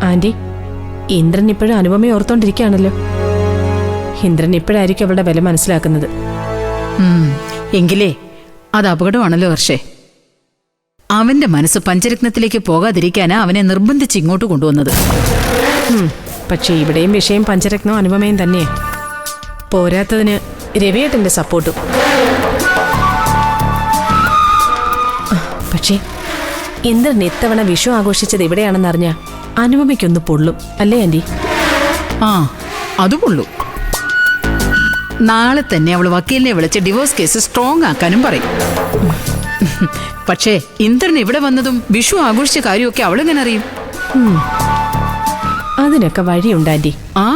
Anti, Indran ഇപ്പോഴും അനുപമയെ ഓർത്തോണ്ടിരിക്കുകയാണല്ലോ. ഇന്ദ്രൻ ഇപ്പോഴായിരിക്കും അവളുടെ വില മനസ്സിലാക്കുന്നത്. എങ്കിലേ അത് അപകടമാണല്ലോ ഹർഷേ. അവന്റെ മനസ്സ് പഞ്ചരത്നത്തിലേക്ക് പോകാതിരിക്കാനാ അവനെ നിർബന്ധിച്ച് ഇങ്ങോട്ട് കൊണ്ടുവന്നത്. പക്ഷേ ഇവിടെയും വിഷയം പഞ്ചരത്നവും അനുപമയും തന്നെയാ. പോരാത്തതിന് രവിയേട്ടന്റെ സപ്പോർട്ടും. പക്ഷേ ഇന്ദ്രൻ ഇത്തവണ വിഷു ആഘോഷിച്ചത് ഇവിടെയാണെന്നറിഞ്ഞ അനുപമയ്ക്കൊന്ന് പൊള്ളും അല്ലേ ആന്റി? ആ, അത് പൊള്ളു. നാളെ തന്നെ അവൾ വക്കീലിനെ വിളിച്ച് ഡിവോഴ്സ് കേസ് സ്ട്രോങ് ആക്കാനും പറയും. പക്ഷേ ഇന്ദ്രൻ ഇവിടെ വന്നതും വിഷു ആഘോഷിച്ച കാര്യമൊക്കെ അവളെങ്ങനെ അറിയും? അതിനൊക്കെ വഴിയുണ്ട് ആന്റി. ആ,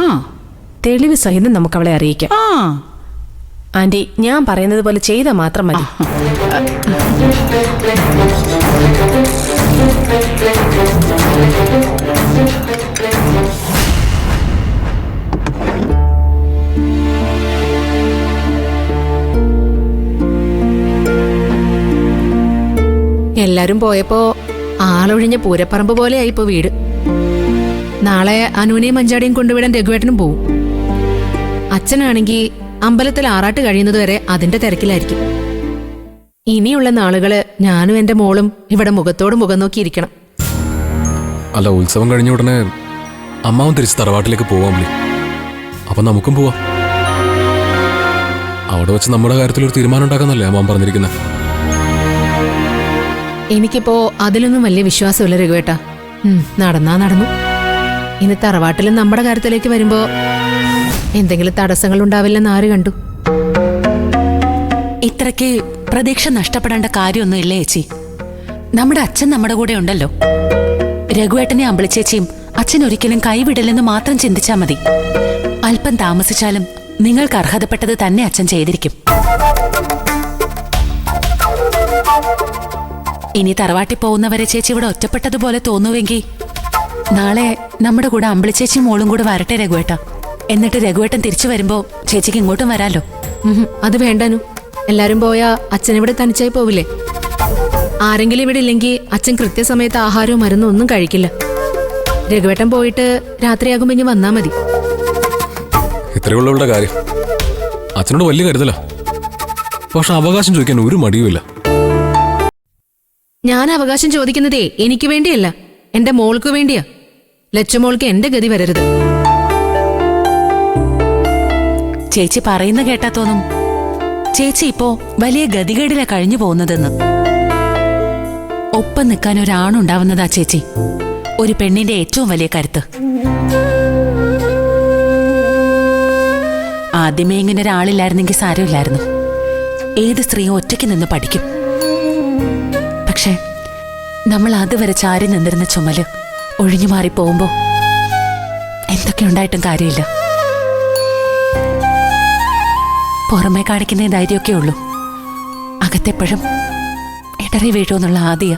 തെളിവ് സഹിതം നമുക്ക് അവളെ അറിയിക്കാം. ആ ആന്റി, ഞാൻ പറയുന്നത് പോലെ ചെയ്താൽ മാത്രം മതി. എല്ലാരും പോയപ്പോ ആളൊഴിഞ്ഞ പൂരപ്പറമ്പ് പോലെയായി ഇപ്പൊ വീട്. നാളെ അനുവിനെയും മഞ്ചാടിയും കൊണ്ടുവിടാൻ രഘുവേട്ടനും പോവും. അച്ഛനാണെങ്കി അമ്പലത്തിൽ ആറാട്ട് കഴിയുന്നത് വരെ അതിന്റെ തിരക്കിലായിരിക്കും. ഇനിയുള്ള നാളുകള് ഞാനും എന്റെ മോളും ഇവിടെ മുഖത്തോട് മുഖം നോക്കിയിരിക്കണം. അല്ല, ഉത്സവം കഴിഞ്ഞ ഉടനെ അമ്മാവൻ തിരിച്ച് തറവാട്ടിലേക്ക് പോവാം. അപ്പൊ നമുക്കും പോവാം. അവിടെ വെച്ച് നമ്മുടെ കാര്യത്തിൽ ഒരു തീരുമാനം ഉണ്ടാക്കാന്നല്ലേ അമ്മാവൻ പറഞ്ഞിരിക്കുന്നത്. എനിക്കിപ്പോ അതിലൊന്നും വലിയ വിശ്വാസമില്ല രഘുവേട്ട. നടന്നാ നടന്നു. ഇനി തറവാട്ടിലും നമ്മുടെ കാര്യത്തിലേക്ക് വരുമ്പോ എന്തെങ്കിലും തടസ്സങ്ങൾ ഉണ്ടാവില്ലെന്ന് ആര് കണ്ടു? ഇത്രയ്ക്ക് പ്രതീക്ഷ നഷ്ടപ്പെടേണ്ട കാര്യമൊന്നും ഇല്ലേ ചേച്ചി. നമ്മുടെ അച്ഛൻ നമ്മുടെ കൂടെ ഉണ്ടല്ലോ. രഘുവേട്ടനെ അമ്പളിച്ചേച്ചിയും അച്ഛൻ ഒരിക്കലും കൈവിടില്ലെന്ന് മാത്രം ചിന്തിച്ചാ മതി. അല്പം താമസിച്ചാലും നിങ്ങൾക്ക് അർഹതപ്പെട്ടത് തന്നെ അച്ഛൻ ചെയ്തിരിക്കും. ഇനി തറവാട്ടിൽ പോകുന്നവരെ ചേച്ചി ഇവിടെ ഒറ്റപ്പെട്ടതുപോലെ തോന്നുവെങ്കിൽ നാളെ നമ്മുടെ കൂടെ അമ്പിളിച്ചേച്ചി മോളും കൂടെ വരട്ടെ രഘുവേട്ട. എന്നിട്ട് രഘുവേട്ടൻ തിരിച്ചു വരുമ്പോ ചേച്ചിക്ക് ഇങ്ങോട്ടും വരാലോ. അത് വേണ്ടനു. എല്ലാരും പോയാ അച്ഛൻ ഇവിടെ തനിച്ചായി പോവില്ലേ? ആരെങ്കിലും ഇവിടെ ഇല്ലെങ്കിൽ അച്ഛൻ കൃത്യസമയത്ത് ആഹാരവും മരുന്നും ഒന്നും കഴിക്കില്ല. രഘുവേട്ടൻ പോയിട്ട് രാത്രിയാകുമ്പോ ഇനി വന്നാ മതി. ഇത്രയുള്ളവളുടെ കാര്യം അച്ഛനോട് വലിയ കരുതല. പക്ഷെ അവകാശം ചോദിക്കാൻ ഒരു മടിയുമില്ല. ഞാൻ അവകാശം ചോദിക്കുന്നതേ എനിക്ക് വേണ്ടിയല്ല, എന്റെ മോൾക്ക് വേണ്ടിയാ. ലച്ചുമോൾക്ക് എന്റെ ഗതി വരരുത്. ചേച്ചി പറയുന്ന കേട്ടാ തോന്നും ചേച്ചി ഇപ്പോ വലിയ ഗതികേടിലാ കഴിഞ്ഞു പോകുന്നതെന്ന്. ഒപ്പം നിൽക്കാൻ ഒരാണുണ്ടാവുന്നതാ ചേച്ചി ഒരു പെണ്ണിന്റെ ഏറ്റവും വലിയ കരുത്ത്. ആദ്യമേ ഇങ്ങനെ ഒരാളില്ലായിരുന്നെങ്കിൽ സാരമില്ലായിരുന്നു. ഏത് സ്ത്രീയും ഒറ്റയ്ക്ക് നിന്ന് പഠിക്കും. പക്ഷെ നമ്മൾ അതുവരെ ചാരി നിന്നിരുന്ന ചുമല് ഒഴിഞ്ഞു മാറിപ്പോകുമ്പോ എന്തൊക്കെ ഉണ്ടായിട്ടും കാര്യമില്ല. പുറമേ കാണിക്കുന്ന ധൈര്യമൊക്കെ ഉള്ളൂ, അകത്തെപ്പോഴും ഇടറി വീഴുമെന്നുള്ള ആദ്യ.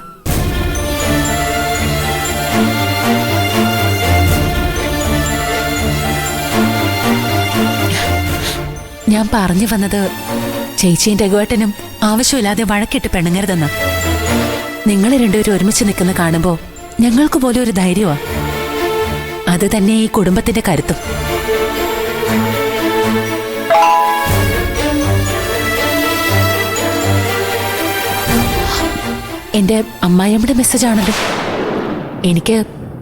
ഞാൻ പറഞ്ഞു വന്നത് ചേച്ചിയും രഘുവേട്ടനും ആവശ്യമില്ലാതെ വഴക്കിട്ട് പെണ്ണുങ്ങരുതെന്ന. നിങ്ങൾ രണ്ടുപേരും ഒരുമിച്ച് നിൽക്കുന്ന കാണുമ്പോ ഞങ്ങൾക്ക് പോലും ഒരു ധൈര്യമാ. അത് തന്നെ ഈ കുടുംബത്തിന്റെ കരുത്തും. എന്റെ അമ്മായിയമ്മയുടെ മെസ്സേജ് ആണല്ലോ. എനിക്ക്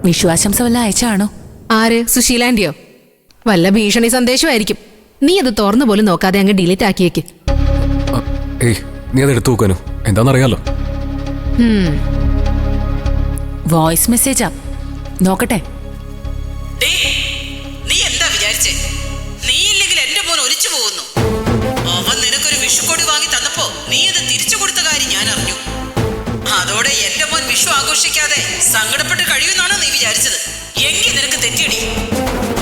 വിശ്വാസംസ വല്ല അയച്ചാണോ? ആര്? സുശീലാന്റിയോ? വല്ല ഭീഷണി സന്ദേശമായിരിക്കും. നീ അത് തുറന്നു പോലും നോക്കാതെ അങ്ങ് ഡിലീറ്റ് ആക്കിയേക്ക്. ഏയ്, നീ അത് എടുത്തു നോക്കാനോ? എന്താണെന്നറിയാലോ. വോയിസ് മെസ്സേജാ, നോക്കട്ടെ. നീ എന്താ വിചാരിച്ചേ? നീ ഇല്ലെങ്കിൽ എന്റെ മോൻ ഒലിച്ചു പോകുന്നു. അവൻ നിനക്കൊരു വിഷുക്കൊടി വാങ്ങി തന്നപ്പോ നീ അത് തിരിച്ചു കൊടുത്ത കാര്യം ഞാൻ അറിഞ്ഞു. അതോടെ എന്റെ മോൻ വിഷു ആഘോഷിക്കാതെ സങ്കടപ്പെട്ട് കഴിയുന്നാണോ നീ വിചാരിച്ചത്? എങ്കിൽ നിനക്ക് തെറ്റിയടി.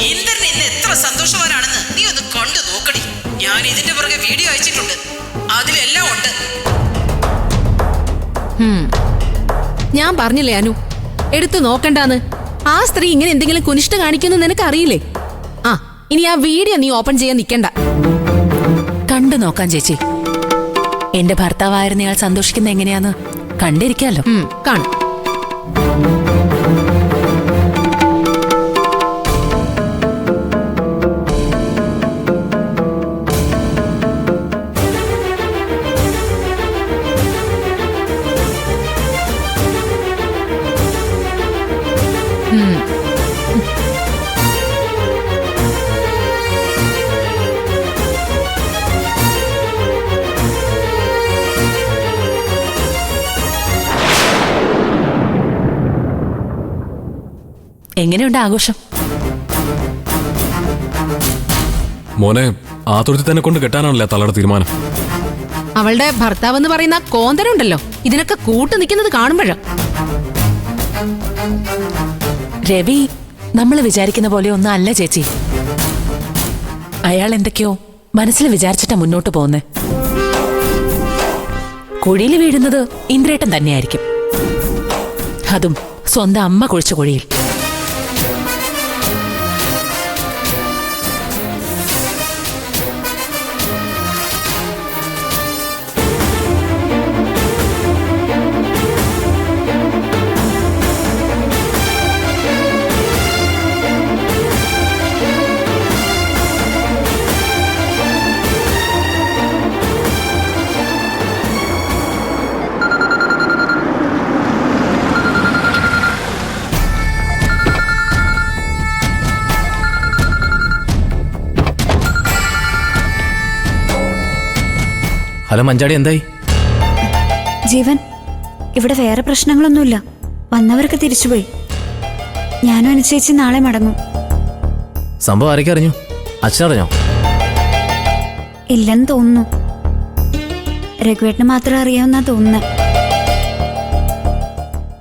ഇന്ദ്രൻ ഇന്ന് എത്ര സന്തോഷവാനാണെന്ന് നീ ഒന്ന് കണ്ടു നോക്കടി. ഞാൻ ഇതിന്റെ പുറകെ വീഡിയോ അയച്ചിട്ടുണ്ട്, അതിലെല്ലാം ഉണ്ട്. ഞാൻ പറഞ്ഞില്ലേ അനു, എടുത്തു നോക്കണ്ടാന്ന്. ആ സ്ത്രീ ഇങ്ങനെ എന്തെങ്കിലും കുനിഷ്ഠ കാണിക്കുന്നു നിനക്ക് അറിയില്ലേ? ആ, ഇനി ആ വീഡിയോ നീ ഓപ്പൺ ചെയ്യാൻ നിൽക്കണ്ട. കണ്ടു നോക്കാൻ ചേച്ചി. എന്റെ ഭർത്താവായിരുന്നയാൾ സന്തോഷിക്കുന്ന എങ്ങനെയാന്ന് കണ്ടിരിക്കാലോ. കാണും. എങ്ങനെയുണ്ട് ആഘോഷം? മോനെ ആ തൊഴുത്തിൽ തന്നെ കൊണ്ട് കെട്ടാനാണല്ലേ തലയുടെ തീരുമാനം. അവളുടെ ഭർത്താവ് എന്ന് പറയുന്ന കോന്തനുണ്ടല്ലോ, ഇതിനൊക്കെ കൂട്ടു നിൽക്കുന്നത് കാണുമ്പോഴാ. രവി നമ്മൾ വിചാരിക്കുന്ന പോലെ ഒന്നും അല്ല ചേച്ചി. അയാൾ എന്തൊക്കെയോ മനസ്സിൽ വിചാരിച്ചിട്ടാ മുന്നോട്ട് പോകുന്നേ. കുഴിയിൽ വീഴുന്നത് ഇന്ദ്രേട്ടൻ തന്നെയായിരിക്കും, അതും സ്വന്തം അമ്മ കുഴിച്ച കുഴിയിൽ. ഹലോ മഞ്ചാടി, എന്തായി? ജീവൻ, ഇവിടെ വേറെ പ്രശ്നങ്ങളൊന്നുമില്ല. വന്നവർക്ക് തിരിച്ചുപോയി. ഞാനും അനുസരിച്ച് നാളെ മടങ്ങും. സംഭവം ആരൊക്കെ അറിഞ്ഞു? അച്ഛനറിഞ്ഞോ? ഇല്ലെന്ന് തോന്നുന്നു. രഘുവേട്ടന് മാത്രം അറിയാവുന്നാ തോന്നുന്നത്.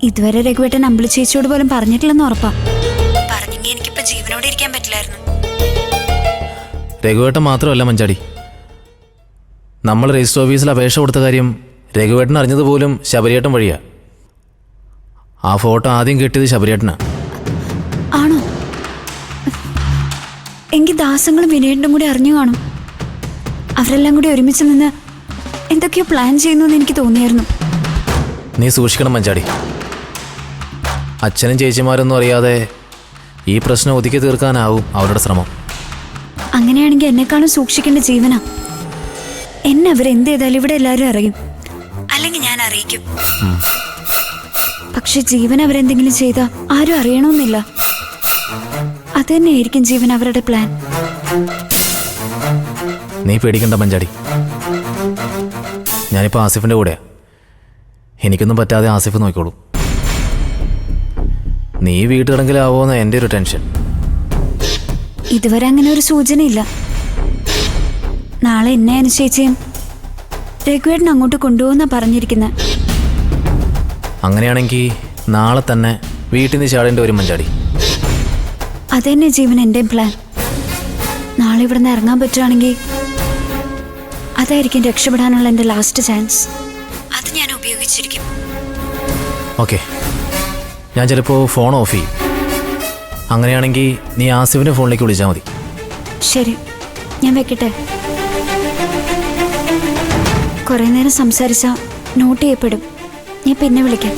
ഇതുവരെ രഘുവേട്ടൻ അമ്പിളി ചേച്ചിയോട് പോലും പറഞ്ഞിട്ടില്ലെന്ന് ഉറപ്പാ. പറഞ്ഞെങ്കിൽ എനിക്കിപ്പോ ജീവനോടെ ഇരിക്കാൻ പറ്റില്ലായിരുന്നു. രഘുവേട്ടൻ മാത്രമല്ല മഞ്ചാടി, നമ്മൾ രജിസ്റ്റർ ഓഫീസിൽ അപേക്ഷ കൊടുത്ത കാര്യം രഘുവേട്ടൻ അറിഞ്ഞതുപോലും ശബരിയേട്ടൻ വഴിയാ. ആ ഫോട്ടോ ആദ്യം കിട്ടിയത് ശബരിയേട്ടനാ. ആണോ? എങ്കിൽ ദാസങ്ങളും വിനയേട്ടനും കൂടി അറിഞ്ഞു കാണും. അവരെല്ലാം കൂടി ഒരുമിച്ച് നിന്ന് എന്തൊക്കെയോ പ്ലാൻ ചെയ്യുന്നു എന്ന് എനിക്ക് തോന്നിയായിരുന്നു. നീ സൂക്ഷിക്കണം മഞ്ചാടി. അച്ഛനും ചേച്ചിമാരൊന്നും അറിയാതെ ഈ പ്രശ്നം ഒതുക്കി തീർക്കാനാവും അവരുടെ ശ്രമം. അങ്ങനെയാണെങ്കിൽ എന്നെക്കാളും സൂക്ഷിക്കേണ്ട ജീവനാ. എന്നെ അവരെന്ത് ചെയ്താലും ഇവിടെ എല്ലാവരും അറിയും, അല്ലെങ്കിൽ ഞാൻ അറിയിക്കും. പക്ഷെ ജീവൻ അവരെന്തെങ്കിലും ചെയ്താൽ ആരും അറിയണമെന്നില്ല. അത് തന്നെയായിരിക്കും ജീവൻ അവരുടെ പ്ലാൻ. നീ പേടിക്കണ്ട മഞ്ചാടി, ഞാനിപ്പോൾ ആസിഫിൻ്റെ കൂടെയാ. എനിക്കൊന്നും പറ്റാതെ ആസിഫ് നോക്കിക്കോളൂ. നീ വീട്ടിലിറങ്ങിലാവോന്ന് എൻ്റെ ഒരു ടെൻഷൻ. ഇതുവരെ അങ്ങനെ ഒരു സൂചനയില്ല. നാളെ എന്നെ അനുസരിച്ചും രഘുവേട്ടൻ അങ്ങോട്ട് കൊണ്ടുപോകുന്ന പറഞ്ഞിരിക്കുന്നത്. അങ്ങനെയാണെങ്കിൽ നാളെ തന്നെ വീട്ടിൽ നിന്ന് ചാടേണ്ടി വരും മഞ്ചാടി. അതന്നെ ജീവൻ എൻ്റെ പ്ലാൻ. നാളെ ഇവിടെ നിന്ന് ഇറങ്ങാൻ പറ്റുകയാണെങ്കിൽ അതായിരിക്കും രക്ഷപ്പെടാനുള്ള എൻ്റെ ലാസ്റ്റ് ചാൻസ്. അത് ഞാൻ ഉപയോഗിച്ചിരിക്കും. ഓക്കെ, ഞാൻ ചിലപ്പോൾ ഫോൺ ഓഫ് ചെയ്യും. അങ്ങനെയാണെങ്കിൽ നീ ആസിഫിൻ്റെ ഫോണിലേക്ക് വിളിച്ചാൽ മതി. ശരി, ഞാൻ വെക്കട്ടെ. കുറേ നേരം സംസാരിച്ചാൽ നോട്ട് ചെയ്യപ്പെടും. ഞാൻ പിന്നെ വിളിക്കാം.